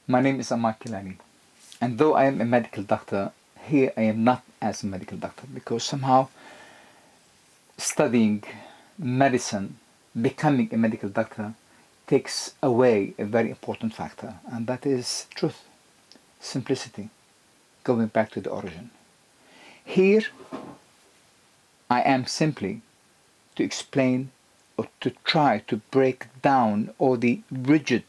My name is Ammar Keylani, and though I am a medical doctor, here I am not as a medical doctor because somehow studying medicine, becoming a medical doctor, takes away a very important factor, and that is truth, simplicity, going back to the origin. Here I am simply to explain or to try to break down all the rigid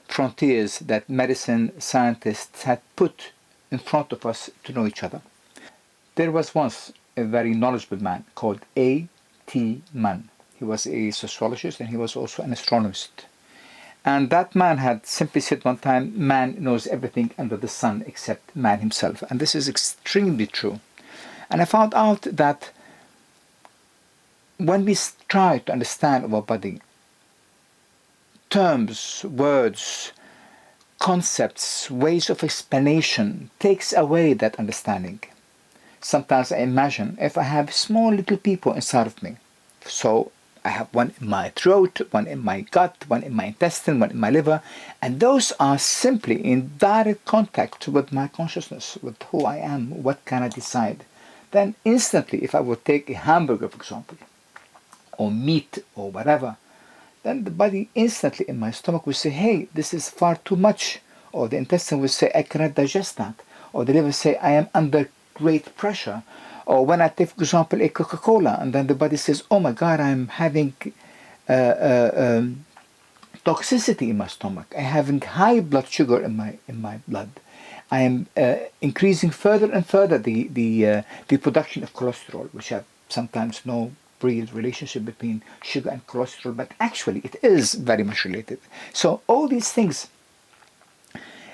frontiers that medicine scientists had put in front of us to know each other. There was once a very knowledgeable man called A.T. Mann. He was a sociologist and he was also an astronomist. And that man had simply said one time, man knows everything under the sun except man himself. And this is extremely true. And I found out that when we try to understand our body, terms, words, concepts, ways of explanation takes away that understanding. Sometimes I imagine if I have small little people inside of me. So I have one in my throat, one in my gut, one in my intestine, one in my liver, and those are simply in direct contact with my consciousness, with who I am, what can I decide. Then instantly, if I would take a hamburger, for example, or meat or whatever, then the body instantly in my stomach will say, hey, this is far too much. Or the intestine will say, I cannot digest that. Or the liver will say, I am under great pressure. Or when I take, for example, a Coca-Cola, and then the body says, oh my God, I'm having toxicity in my stomach. I'm having high blood sugar in my blood. I am increasing further and further the production of cholesterol, which have sometimes no real relationship between sugar and cholesterol, but actually it is very much related. So all these things,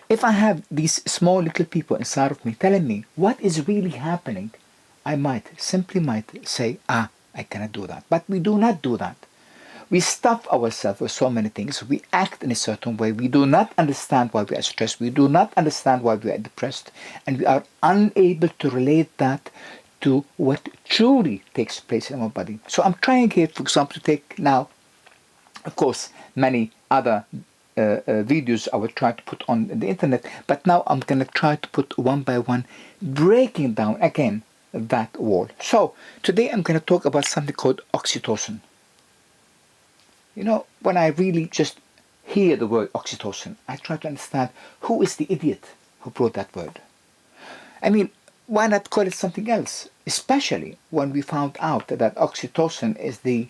if I have these small little people inside of me telling me what is really happening, I simply might say, I cannot do that. But we do not do that. We stuff ourselves with so many things. We act in a certain way. We do not understand why we are stressed. We do not understand why we are depressed. And we are unable to relate that to what truly takes place in our body. So I'm trying here, for example, to take now, of course, many other videos I will try to put on the internet, but now I'm going to try to put one by one, breaking down again that wall. So today I'm going to talk about something called oxytocin. You know, when I really just hear the word oxytocin, I try to understand who is the idiot who brought that word. I mean, why not call it something else? Especially when we found out that oxytocin is the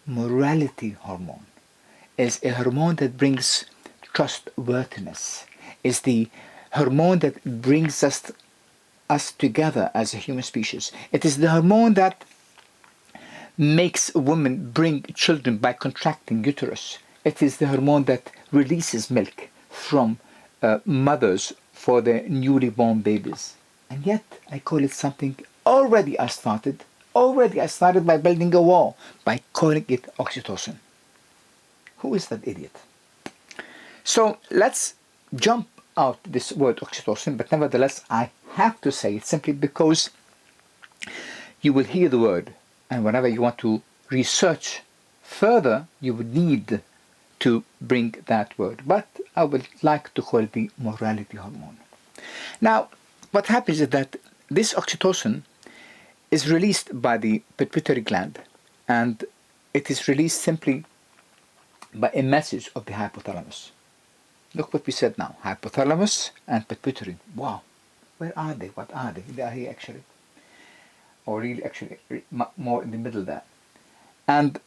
morality hormone, is a hormone that brings trustworthiness, is the hormone that brings us together as a human species. It is the hormone that makes women bring children by contracting uterus. It is the hormone that releases milk from mothers for their newly born babies. And yet I call it something already I started by building a wall, by calling it oxytocin. Who is that idiot? So let's jump out this word oxytocin, but nevertheless I have to say it simply because you will hear the word, and whenever you want to research further, you would need to bring that word. But I would like to call it the morality hormone. Now, what happens is that this oxytocin is released by the pituitary gland, and it is released simply by a message of the hypothalamus. Look what we said now, hypothalamus and pituitary. Wow, where are they? What are they? They are here actually. Or really actually more in the middle there. And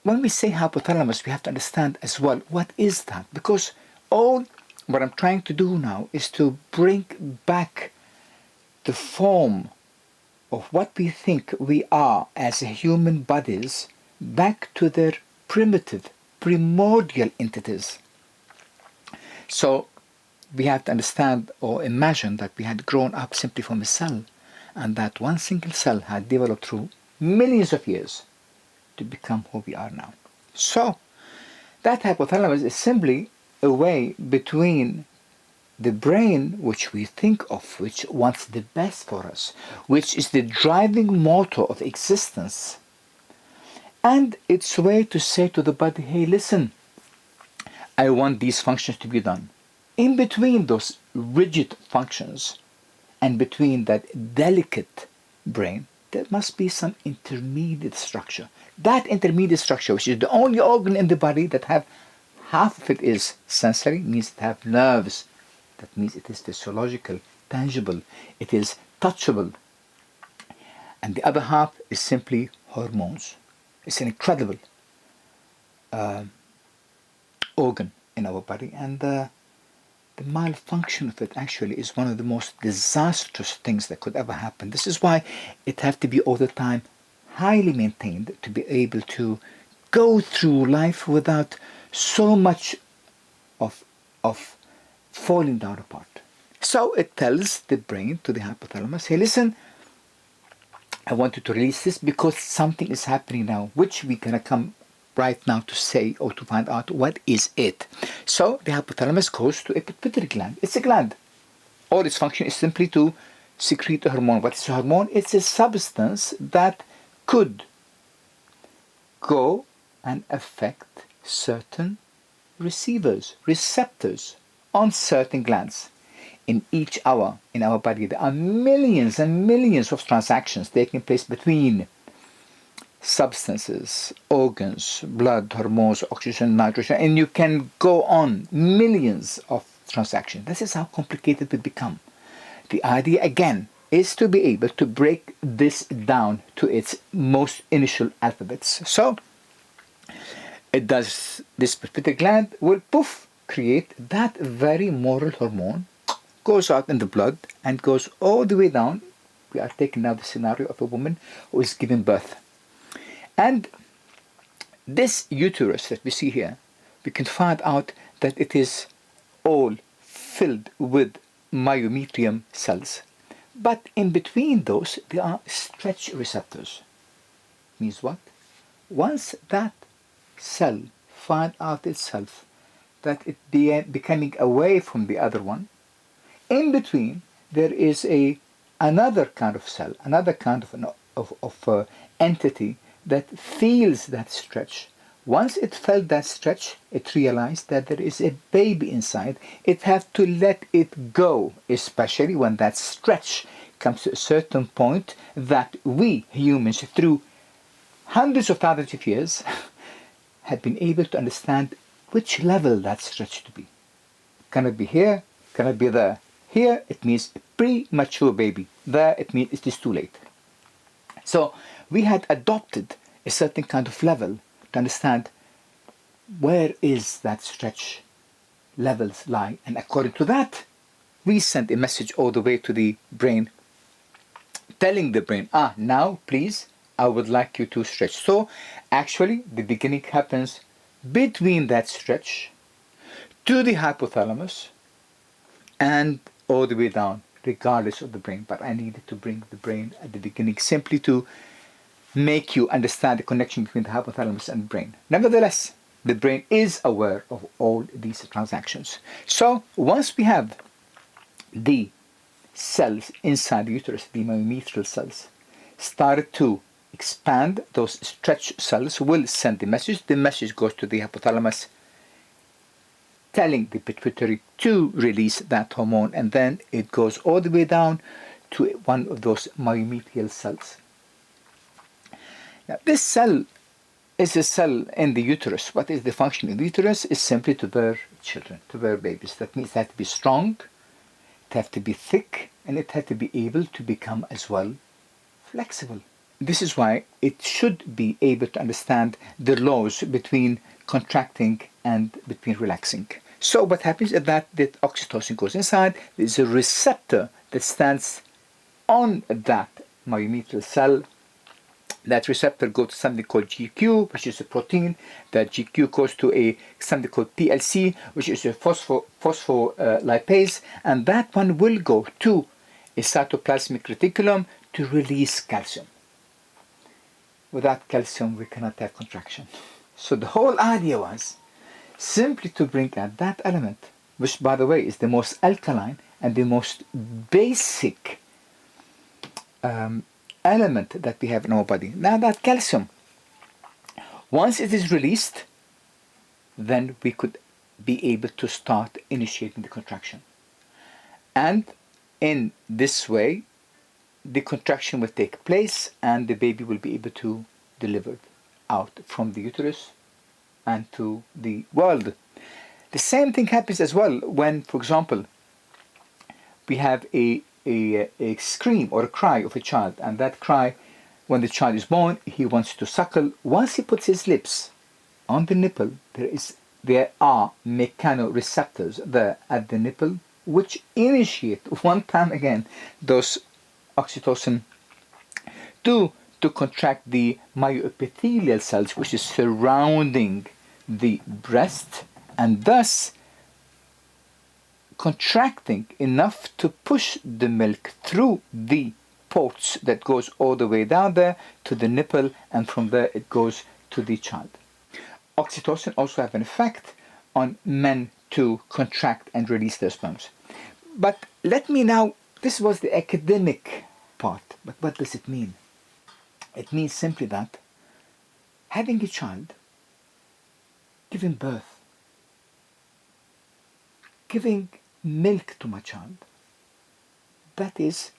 when we say hypothalamus, we have to understand as well, what is that? Because all what I'm trying to do now is to bring back the form of what we think we are as human bodies back to their primitive, primordial entities. So we have to understand or imagine that we had grown up simply from a cell, and that one single cell had developed through millions of years to become who we are now. So that hypothalamus is simply a way between the brain, which we think of, which wants the best for us, which is the driving motor of existence, and its way to say to the body, hey, listen, I want these functions to be done. in between those rigid functions and between that delicate brain, there must be some intermediate structure. That intermediate structure, which is the only organ in the body that have half of it is sensory, means it have nerves. That means it is physiological, tangible, it is touchable. And the other half is simply hormones. It's an incredible organ in our body, and the malfunction of it actually is one of the most disastrous things that could ever happen. This is why it has to be all the time highly maintained to be able to go through life without so much of falling down apart. So it tells the brain, to the hypothalamus, hey, listen, I want you to release this because something is happening now, which we're going to come right now to say or to find out what is it. So the hypothalamus goes to a pituitary gland. It's a gland. All its function is simply to secrete a hormone. What is a hormone? It's a substance that could go and affect certain receptors on certain glands. In each hour in our body, there are millions and millions of transactions taking place between substances, organs, blood, hormones, oxygen, nitrogen, and you can go on millions of transactions. This is how complicated it become. The idea, again, is to be able to break this down to its most initial alphabets. So, it does, this pituitary gland will, poof, create that very moral hormone, goes out in the blood and goes all the way down. We are taking now the scenario of a woman who is giving birth. And this uterus that we see here, we can find out that it is all filled with myometrium cells. But in between those, there are stretch receptors. Means what? Once that cell finds out itself that it becoming away from the other one, in between there is another kind of cell, another kind of entity that feels that stretch. Once it felt that stretch, it realized that there is a baby inside. It has to let it go, especially when that stretch comes to a certain point that we humans, through hundreds of thousands of years, have been able to understand which level that stretch to be. Can it be here? Can it be there? Here it means a premature baby. There it means it is too late. So we had adopted a certain kind of level to understand where is that stretch levels lie. And according to that, we sent a message all the way to the brain, telling the brain, now please, I would like you to stretch. So actually the beginning happens between that stretch to the hypothalamus and all the way down, regardless of the brain. But I needed to bring the brain at the beginning simply to make you understand the connection between the hypothalamus and the brain. Nevertheless, the brain is aware of all these transactions. So once we have the cells inside the uterus, the myometrial cells, started to expand, those stretch cells will send the message. The message goes to the hypothalamus, telling the pituitary to release that hormone, and then it goes all the way down to one of those myometrial cells. Now, this cell is a cell in the uterus. What is the function of the uterus? Is simply to bear children, to bear babies. That means it has to be strong, it has to be thick, and it has to be able to become as well flexible. This is why it should be able to understand the laws between contracting and between relaxing. So what happens is that oxytocin goes inside. There's a receptor that stands on that myometrial cell. That receptor goes to something called GQ, which is a protein. That GQ goes to something called PLC, which is a phospholipase, and that one will go to a cytoplasmic reticulum to release calcium. Without calcium, we cannot have contraction. So the whole idea was simply to bring out that element, which, by the way, is the most alkaline and the most basic element that we have in our body. Now that calcium, once it is released, then we could be able to start initiating the contraction. And in this way, the contraction will take place and the baby will be able to deliver out from the uterus and to the world. The same thing happens as well when, for example, we have a scream or a cry of a child, and that cry, when the child is born, he wants to suckle. Once he puts his lips on the nipple, there are mechanoreceptors there at the nipple which initiate one time again those oxytocin to contract the myoepithelial cells which is surrounding the breast, and thus contracting enough to push the milk through the ports that goes all the way down there to the nipple, and from there it goes to the child. Oxytocin also have an effect on men to contract and release their sperms. But let me now, this was the academic part, but what does it mean? It means simply that having a child, giving birth, giving milk to my child, that is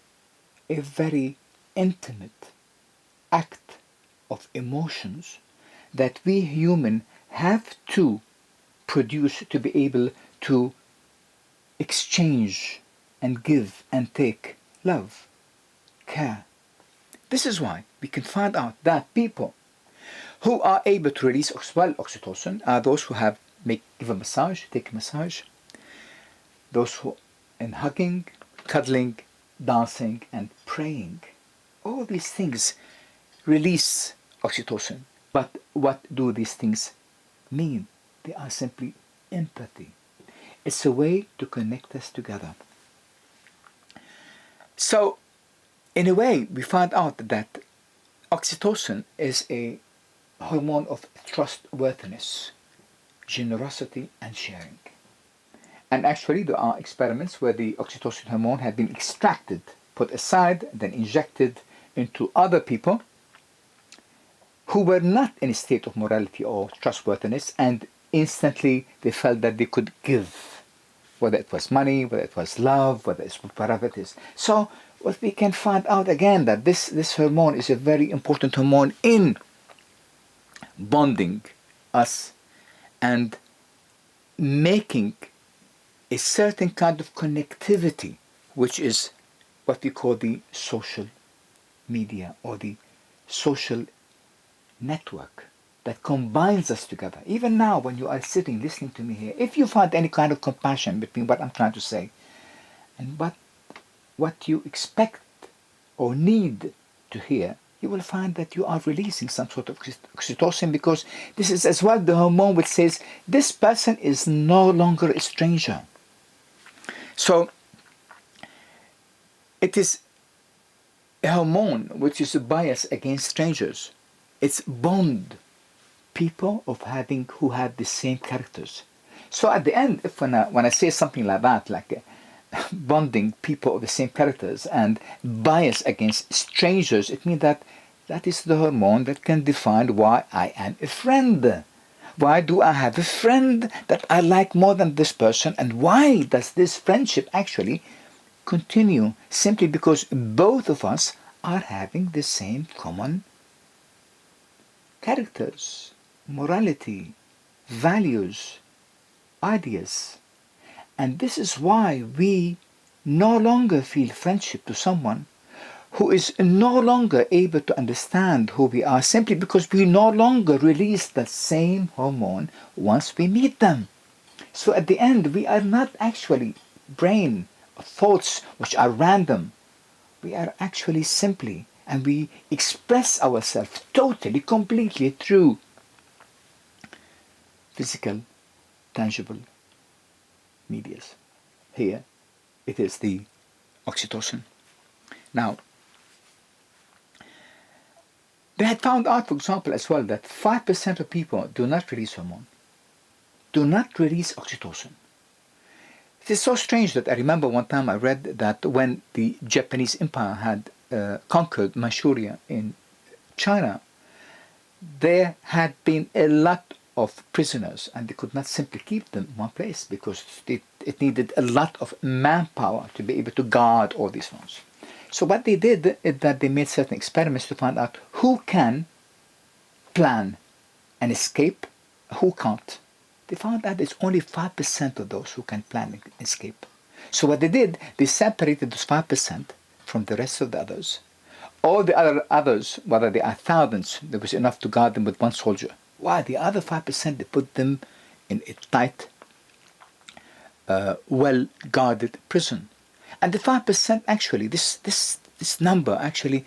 a very intimate act of emotions that we human have to produce to be able to exchange and give and take love, care. This is why we can find out that people who are able to release oxytocin are those who give a massage, take a massage, those who in hugging, cuddling, dancing and praying. All these things release oxytocin. But what do these things mean? They are simply empathy. It's a way to connect us together. So, in a way, we find out that oxytocin is a hormone of trustworthiness, generosity, and sharing. And actually, there are experiments where the oxytocin hormone had been extracted, put aside, then injected into other people who were not in a state of morality or trustworthiness, and instantly they felt that they could give, whether it was money, whether it was love, whether it's whatever it is. So what we can find out again that this hormone is a very important hormone in bonding us and making a certain kind of connectivity, which is what we call the social media or the social network that combines us together. Even now, when you are sitting listening to me here, if you find any kind of compassion between what I'm trying to say and what you expect or need to hear, you will find that you are releasing some sort of oxytocin, because this is as well the hormone which says this person is no longer a stranger. So it is a hormone which is a bias against strangers. It's bond people who have the same characters. So at the end, if when I say something like that, like bonding people of the same characters and bias against strangers, it means that is the hormone that can define why I am a friend. Why do I have a friend that I like more than this person, and why does this friendship actually continue? Simply because both of us are having the same common characters, morality, values, ideas. And this is why we no longer feel friendship to someone who is no longer able to understand who we are, simply because we no longer release the same hormone once we meet them. So at the end, we are not actually brain thoughts which are random. We are actually simply, and we express ourselves totally, completely through physical, tangible medias. Here, it is the oxytocin. Now, they had found out, for example, as well, that 5% of people do not release hormone, do not release oxytocin. It is so strange that I remember one time I read that when the Japanese Empire had conquered Manchuria in China, there had been a lot of prisoners, and they could not simply keep them in one place because it needed a lot of manpower to be able to guard all these ones. So what they did is that they made certain experiments to find out who can plan an escape, who can't. They found out it's only 5% of those who can plan an escape. So what they did, they separated those 5% from the rest of the others. All the others, whether they are thousands, there was enough to guard them with one soldier. Why? The other 5%, they put them in a tight, well-guarded prison. And the 5% actually, this number actually,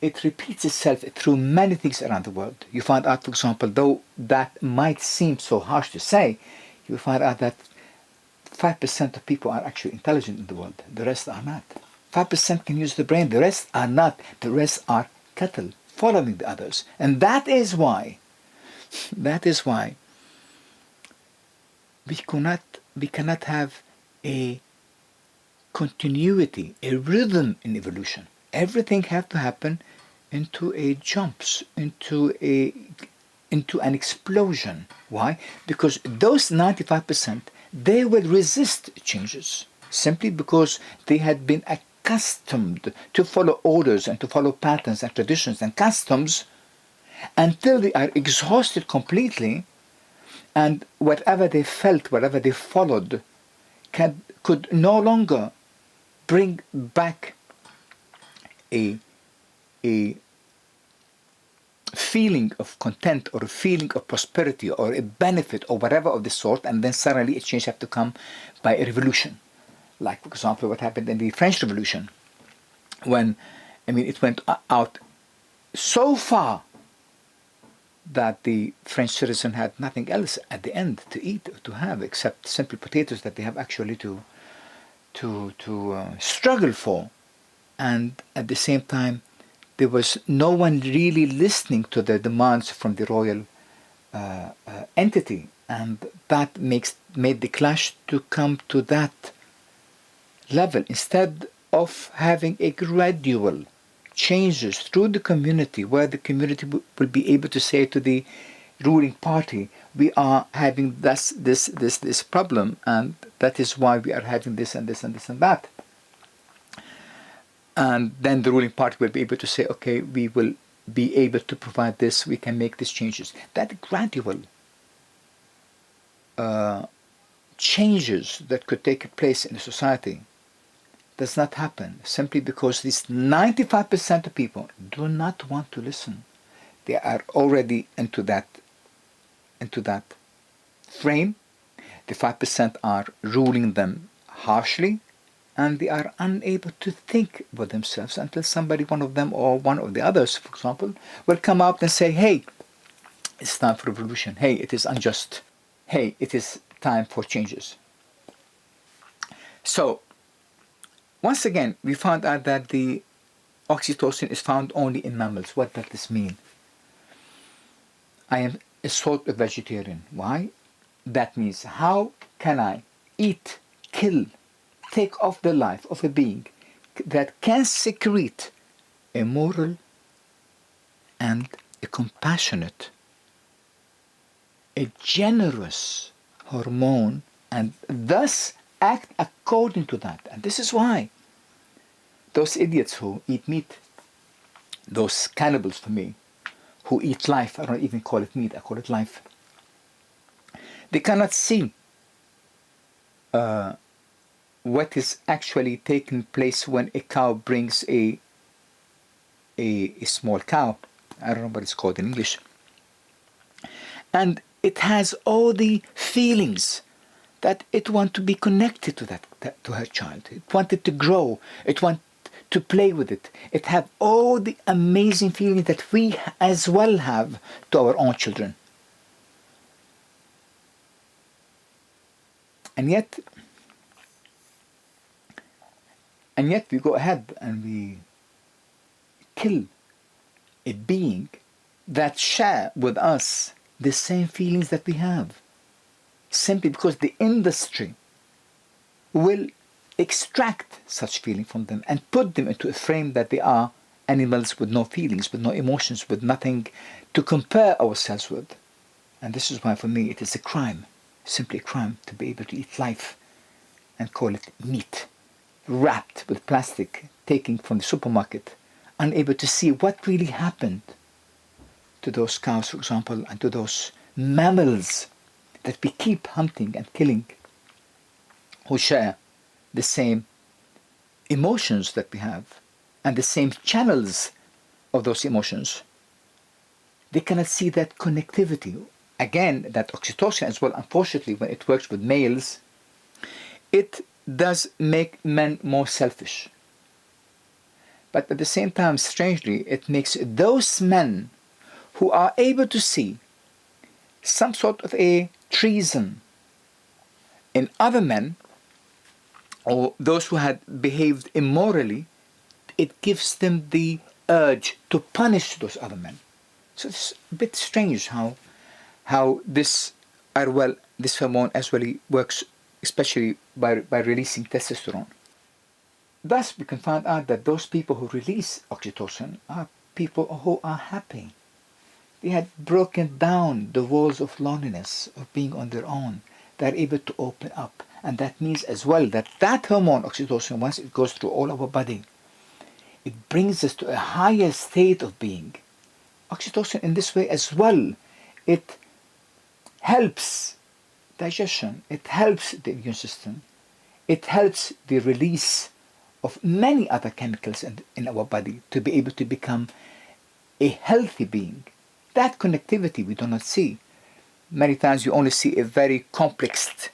it repeats itself through many things around the world. You find out, for example, though that might seem so harsh to say, you find out that 5% of people are actually intelligent in the world. The rest are not. 5% can use the brain. The rest are not. The rest are cattle following the others. And that is why we cannot have a continuity, a rhythm in evolution. Everything has to happen into a jumps, into an explosion. Why? Because those 95%, they will resist changes simply because they had been accustomed to follow orders and to follow patterns and traditions and customs until they are exhausted completely, and whatever they felt, whatever they followed, could no longer bring back a feeling of content or a feeling of prosperity or a benefit or whatever of the sort, and then suddenly a change have to come by a revolution. Like, for example, what happened in the French Revolution, when, it went out so far that the French citizen had nothing else at the end to eat or to have except simple potatoes that they have actually to struggle for. And at the same time, there was no one really listening to the demands from the royal entity, and that made the clash to come to that level. Instead of having a gradual changes through the community, where the community will be able to say to the ruling party, we are having this problem, and that is why we are having this and this and this and that. And then the ruling party will be able to say, okay, we will be able to provide this, we can make these changes. That gradual changes that could take place in a society does not happen simply because these 95% of people do not want to listen. They are already into that frame. The 5% are ruling them harshly, and they are unable to think for themselves until somebody, one of them or one of the others, for example, will come out and say, hey, it's time for revolution. Hey, it is unjust. Hey, it is time for changes. So, once again, we found out that the oxytocin is found only in mammals. What does this mean? I am a sort of vegetarian. Why? That means, how can I eat, kill, take off the life of a being that can secrete a moral and a compassionate, a generous hormone, and thus act according to that? And this is why those idiots who eat meat, those cannibals for me, who eat life, I don't even call it meat, I call it life, they cannot see what is actually taking place when a cow brings a small cow. I don't know what it's called in English. And it has all the feelings that it wants to be connected to to her child. It wanted to grow. It wants to play with it. It have all the amazing feelings that we as well have to our own children. And yet we go ahead and we kill a being that share with us the same feelings that we have, simply because the industry will extract such feeling from them and put them into a frame that they are animals with no feelings, with no emotions, with nothing to compare ourselves with. And this is why for me it is a crime, simply a crime, to be able to eat life and call it meat, wrapped with plastic, taken from the supermarket, unable to see what really happened to those cows, for example, and to those mammals that we keep hunting and killing, who share the same emotions that we have and the same channels of those emotions. They cannot see that connectivity. Again, that oxytocin as well, unfortunately, when it works with males, it does make men more selfish. But at the same time, strangely, it makes those men who are able to see some sort of a treason in other men, or those who had behaved immorally, it gives them the urge to punish those other men. So it's a bit strange how this hormone as well works, especially by releasing testosterone. Thus, we can find out that those people who release oxytocin are people who are happy. They had broken down the walls of loneliness, of being on their own. They're able to open up. And that means as well that that hormone, oxytocin, once it goes through all our body, it brings us to a higher state of being. Oxytocin in this way as well, it helps digestion, it helps the immune system, it helps the release of many other chemicals in our body to be able to become a healthy being. That connectivity we do not see. Many times you only see a very complex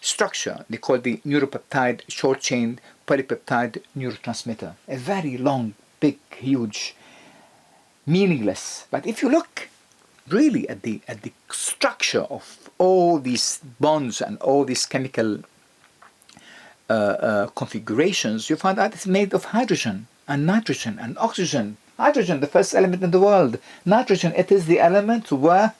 structure. They call the neuropeptide short-chain polypeptide neurotransmitter. A very long, big, huge, meaningless. But if you look really at the structure of all these bonds and all these chemical configurations, you find out it's made of hydrogen and nitrogen and oxygen. Hydrogen, the first element in the world. Nitrogen, it is the element where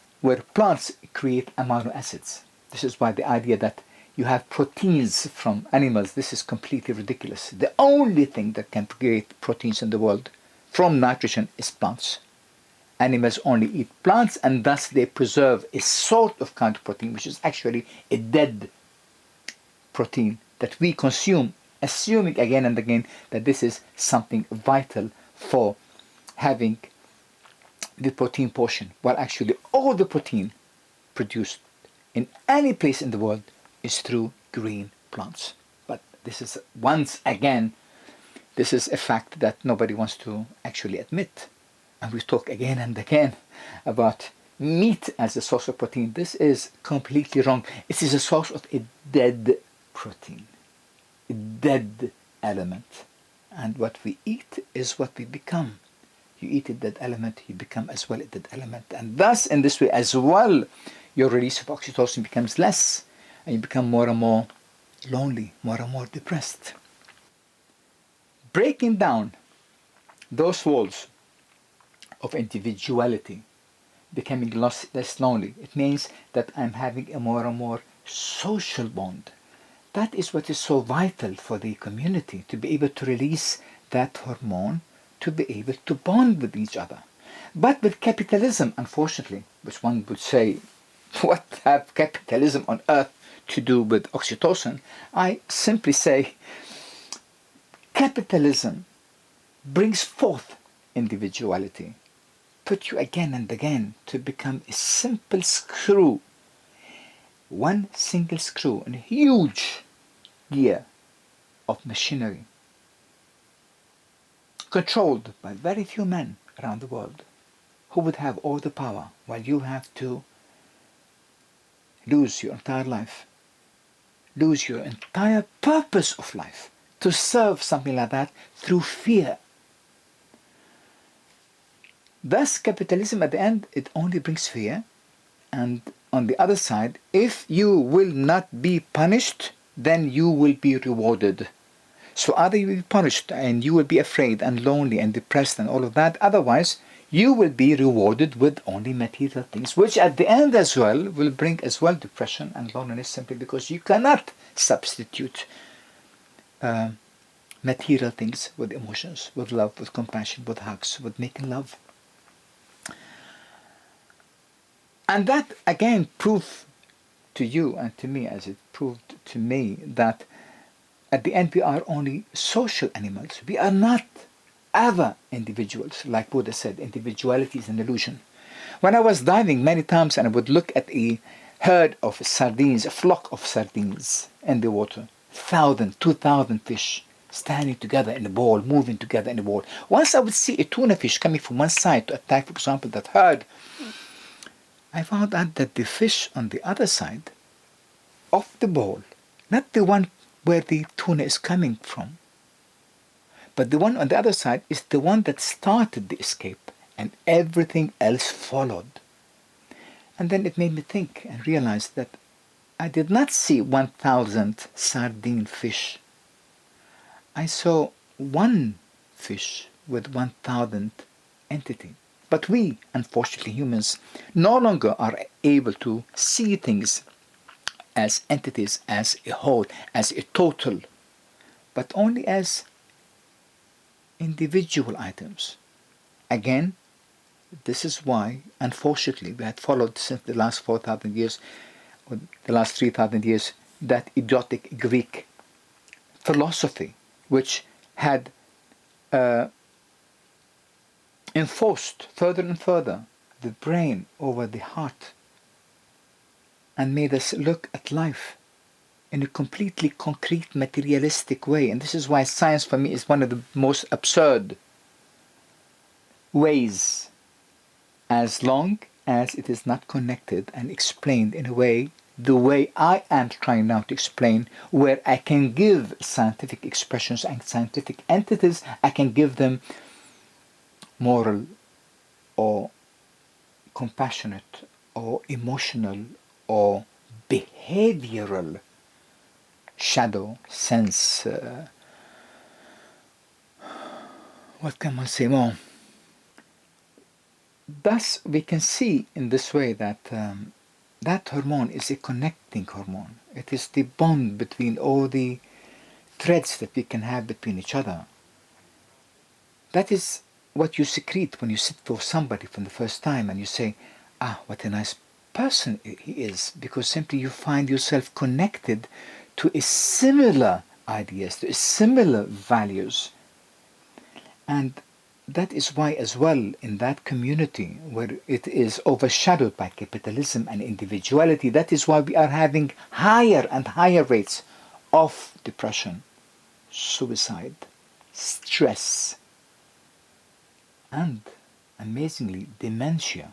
plants create amino acids. This is why the idea that you have proteins from animals, this is completely ridiculous. The only thing that can create proteins in the world from nitrogen is plants. Animals only eat plants, and thus they preserve a sort of kind of protein, which is actually a dead protein that we consume, assuming again and again that this is something vital for having the protein portion, while actually all the protein produced in any place in the world is through green plants. But this is, once again, this is a fact that nobody wants to actually admit. And we talk again and again about meat as a source of protein. This is completely wrong. It is a source of a dead protein, a dead element. And what we eat is what we become. You eat a dead element, you become as well a dead element. And thus, in this way as well, your release of oxytocin becomes less, and you become more and more lonely, more and more depressed. Breaking down those walls of individuality, becoming less lonely, it means that I'm having a more and more social bond. That is what is so vital for the community, to be able to release that hormone, to be able to bond with each other. But with capitalism, unfortunately, which one would say, what have capitalism on earth to do with oxytocin? I simply say, capitalism brings forth individuality, put you again and again to become a simple screw, one single screw in a huge gear of machinery, controlled by very few men around the world, who would have all the power, while you have to lose your entire life, lose your entire purpose of life, to serve something like that through fear. Thus, capitalism at the end, it only brings fear. And on the other side, if you will not be punished, then you will be rewarded. So either you will be punished and you will be afraid and lonely and depressed and all of that. Otherwise, you will be rewarded with only material things, which at the end as well will bring as well depression and loneliness, simply because you cannot substitute material things with emotions, with love, with compassion, with hugs, with making love. And that again proved to you and to me, as it proved to me, that at the end we are only social animals. We are not ever individuals. Like Buddha said, individuality is an illusion. When I was diving many times and I would look at a herd of sardines, a flock of sardines in the water, 1,000, 2,000 fish standing together in a ball, moving together in a ball. Once I would see a tuna fish coming from one side to attack, for example, that herd, I found out that the fish on the other side of the ball, not the one where the tuna is coming from, but the one on the other side is the one that started the escape, and everything else followed. And then it made me think and realize that I did not see 1,000 sardine fish. I saw one fish with 1,000 entity. But we, unfortunately humans, no longer are able to see things as entities, as a whole, as a total, but only as individual items. Again, this is why, unfortunately, we had followed since the last 4,000 years, or the last 3,000 years, that idiotic Greek philosophy, which had enforced further and further the brain over the heart and made us look at life in a completely concrete, materialistic way. And this is why science for me is one of the most absurd ways, as long as it is not connected and explained in a way, the way I am trying now to explain, where I can give scientific expressions and scientific entities, I can give them moral or compassionate or emotional or behavioral shadow sense. What can one say more? Thus, we can see in this way that that hormone is a connecting hormone. It is the bond between all the threads that we can have between each other. That is what you secrete when you sit for somebody for the first time and you say, ah, what a nice person he is, because simply you find yourself connected to a similar ideas, to a similar values. And that is why as well in that community where it is overshadowed by capitalism and individuality, that is why we are having higher and higher rates of depression, suicide, stress, and amazingly dementia.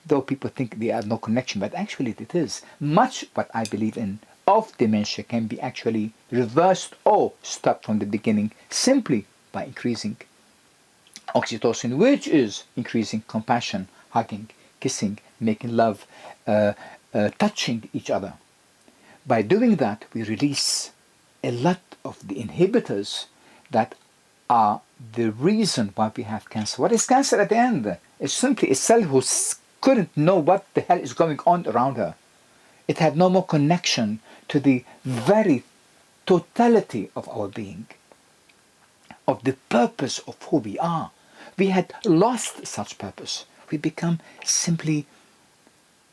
Though people think they have no connection, but actually it is. Much what I believe in of dementia can be actually reversed or stopped from the beginning simply by increasing oxytocin, which is increasing compassion, hugging, kissing, making love, touching each other. By doing that, we release a lot of the inhibitors that are the reason why we have cancer. What is cancer at the end? It's simply a cell who couldn't know what the hell is going on around her. It had no more connection to the very totality of our being, of the purpose of who we are. We had lost such purpose. We become simply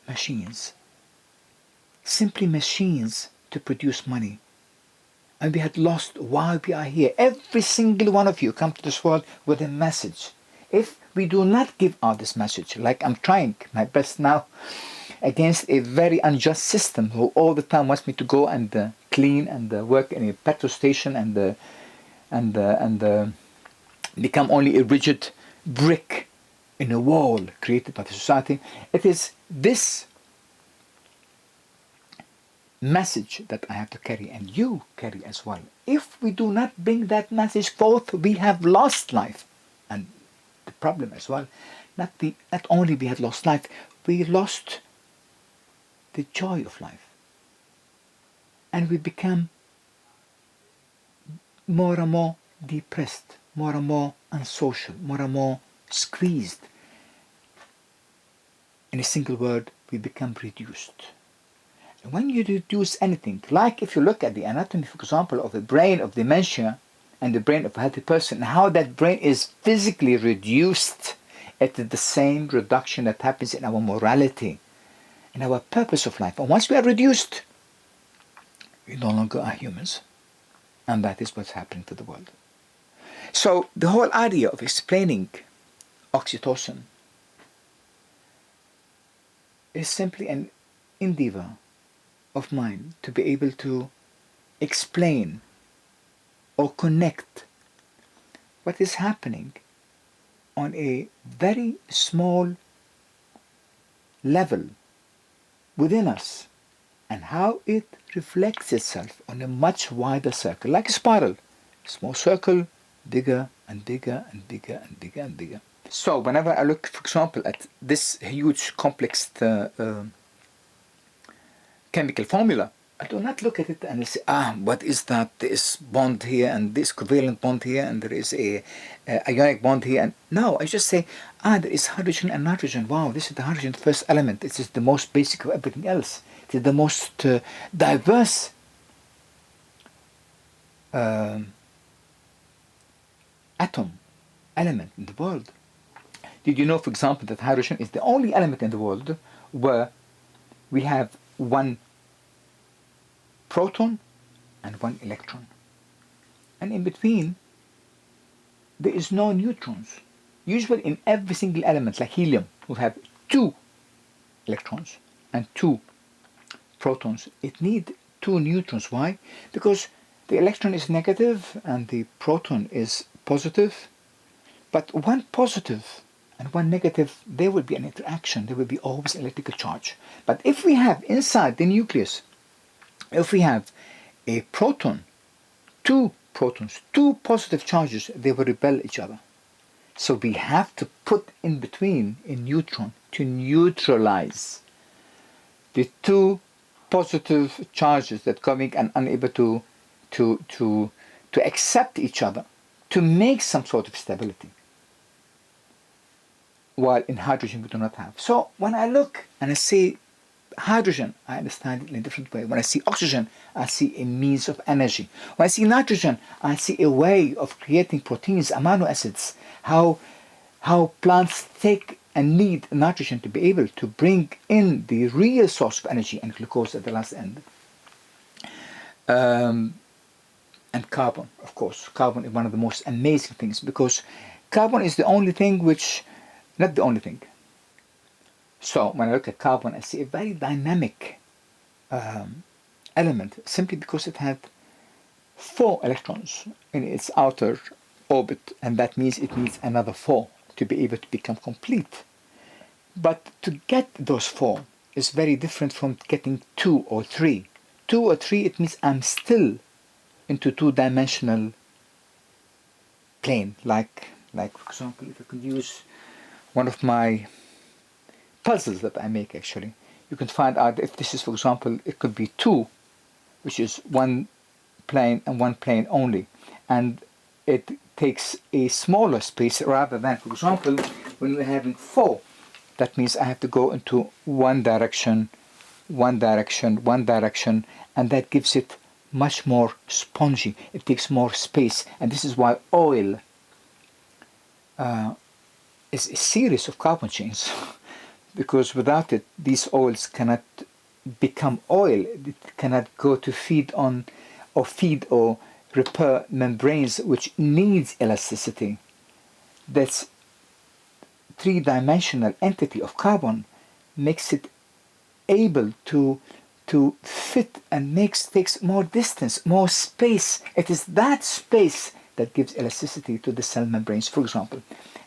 machines. Simply machines to produce money. And we had lost why we are here. Every single one of you come to this world with a message. If we do not give out this message, like I'm trying my best now against a very unjust system who all the time wants me to go and clean and work in a petrol station and become only a rigid brick in a wall created by the society. It is this message that I have to carry, and you carry as well. If we do not bring that message forth, we have lost life. And the problem as well, not only we had lost life, we lost the joy of life. And we become more and more depressed, more and more unsocial, more and more squeezed. In a single word, we become reduced. And when you reduce anything, like if you look at the anatomy, for example, of the brain of dementia and the brain of a healthy person, how that brain is physically reduced, it is the same reduction that happens in our morality. in our purpose of life. And once we are reduced, we no longer are humans. And that is what's happening to the world. So the whole idea of explaining oxytocin is simply an endeavor of mine to be able to explain or connect what is happening on a very small level within us and how it reflects itself on a much wider circle, like a spiral. Small circle, bigger and bigger and bigger and bigger and bigger. So whenever I look, for example, at this huge complex chemical formula, I do not look at it and say, what is that? There is bond here and this covalent bond here and there is a ionic bond here. And no, I just say, there is hydrogen and nitrogen. Wow, this is the hydrogen first element. This is the most basic of everything else. It is the most diverse element in the world. Did you know, for example, that hydrogen is the only element in the world where we have one proton and one electron, and in between there is no neutrons. Usually in every single element, like helium, we have 2 electrons and 2 protons. It needs 2 neutrons. Why? Because the electron is negative and the proton is positive, but one positive and one negative, there will be an interaction. There will be always electrical charge. But if we have inside the nucleus, if we have a proton, 2 protons, 2 positive charges, they will repel each other. So we have to put in between a neutron to neutralize the 2 positive charges that coming and unable to accept each other, to make some sort of stability. While in hydrogen we do not have. So when I look and I see hydrogen, I understand it in a different way. When I see oxygen, I see a means of energy. When I see nitrogen, I see a way of creating proteins, amino acids, how plants take and need nitrogen to be able to bring in the real source of energy and glucose at the last end. And carbon, of course. Carbon is one of the most amazing things, because carbon is the only thing which, not the only thing. So when I look at carbon, I see a very dynamic element, simply because it had 4 electrons in its outer orbit, and that means it needs another 4 to be able to become complete. But to get those 4 is very different from getting 2 or 3. 2 or 3, it means I'm still into 2-dimensional plane. Like for example, if I could use one of my puzzles that I make, actually, you can find out if this is, for example, it could be 2, which is 1 plane and 1 plane only, and it takes a smaller space rather than, for example, when we're having 4. That means I have to go into one direction, one direction, one direction, and that gives it much more spongy. It takes more space, and this is why oil is a series of carbon chains. Because without it, these oils cannot become oil. It cannot go to feed or repair membranes, which needs elasticity. That's 3-dimensional entity of carbon makes it able to fit and takes more distance, more space. It is that space that gives elasticity to the cell membranes, for example.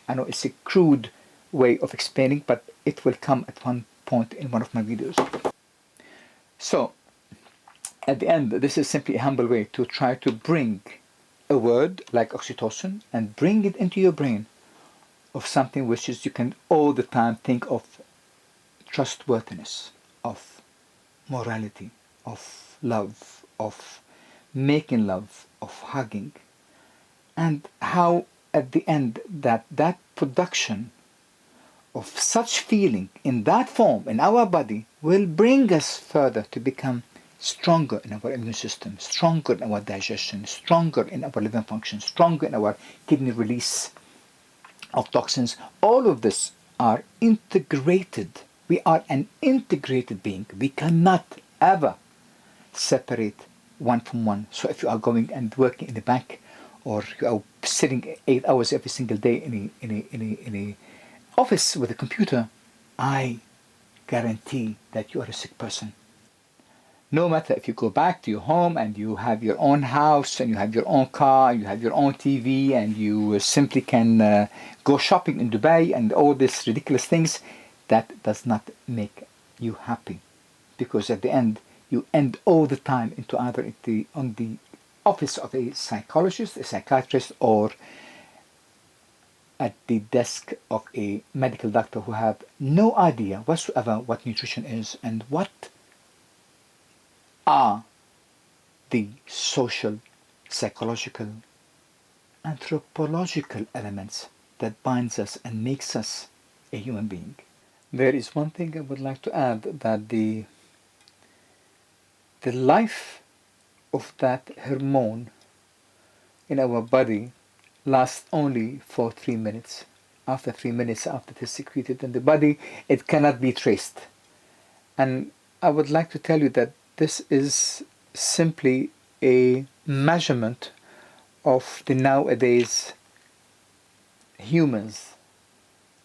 I know it's a crude way of explaining, but it will come at one point in one of my videos. So at the end, this is simply a humble way to try to bring a word like oxytocin and bring it into your brain of something which is you can all the time think of trustworthiness, of morality, of love, of making love, of hugging, and how at the end that production of such feeling in that form in our body will bring us further to become stronger in our immune system, stronger in our digestion, stronger in our liver function, stronger in our kidney release of toxins. All of this are integrated We are an integrated being. We cannot ever separate one from one. So if you are going and working in the bank, or you are sitting 8 hours every single day in a office with a computer, I guarantee that you are a sick person. No matter if you go back to your home and you have your own house and you have your own car, you have your own TV, and you simply can go shopping in Dubai and all these ridiculous things, that does not make you happy, because at the end you end all the time into either on the office of a psychologist, a psychiatrist, or at the desk of a medical doctor who have no idea whatsoever what nutrition is and what are the social, psychological, anthropological elements that binds us and makes us a human being. There is one thing I would like to add, that the life of that hormone in our body lasts only for 3 minutes. After 3 minutes, after it is secreted in the body, it cannot be traced. And I would like to tell you that this is simply a measurement of the nowadays humans.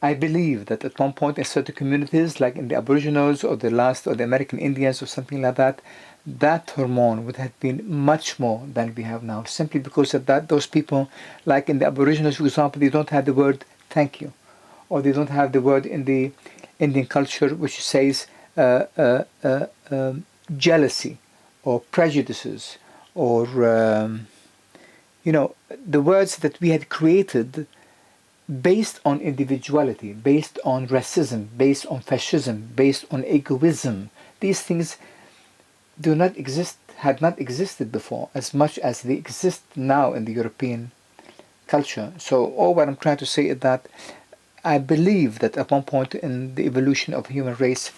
I believe that at one point in certain communities, like in the Aboriginals or the American Indians or something like that, that hormone would have been much more than we have now, simply because of that those people, like in the Aboriginals, for example, they don't have the word thank you, or they don't have the word in the Indian culture which says jealousy or prejudices, or the words that we had created based on individuality, based on racism, based on fascism, based on egoism. These things do not exist, had not existed before as much as they exist now in the European culture. So all what I'm trying to say is that I believe that at one point in the evolution of the human race,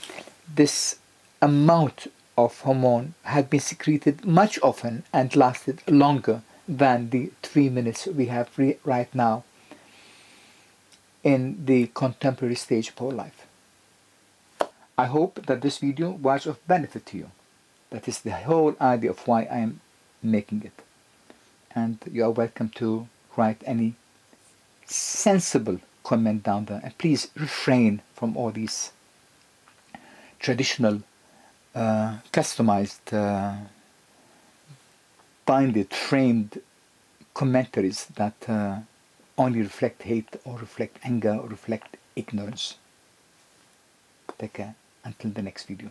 this amount of hormone had been secreted much often and lasted longer than the 3 minutes we have right now in the contemporary stage of our life. I hope that this video was of benefit to you. That is the whole idea of why I am making it. And you are welcome to write any sensible comment down there. And please refrain from all these traditional, customized, binded, framed commentaries that only reflect hate or reflect anger or reflect ignorance. Take care. Until the next video.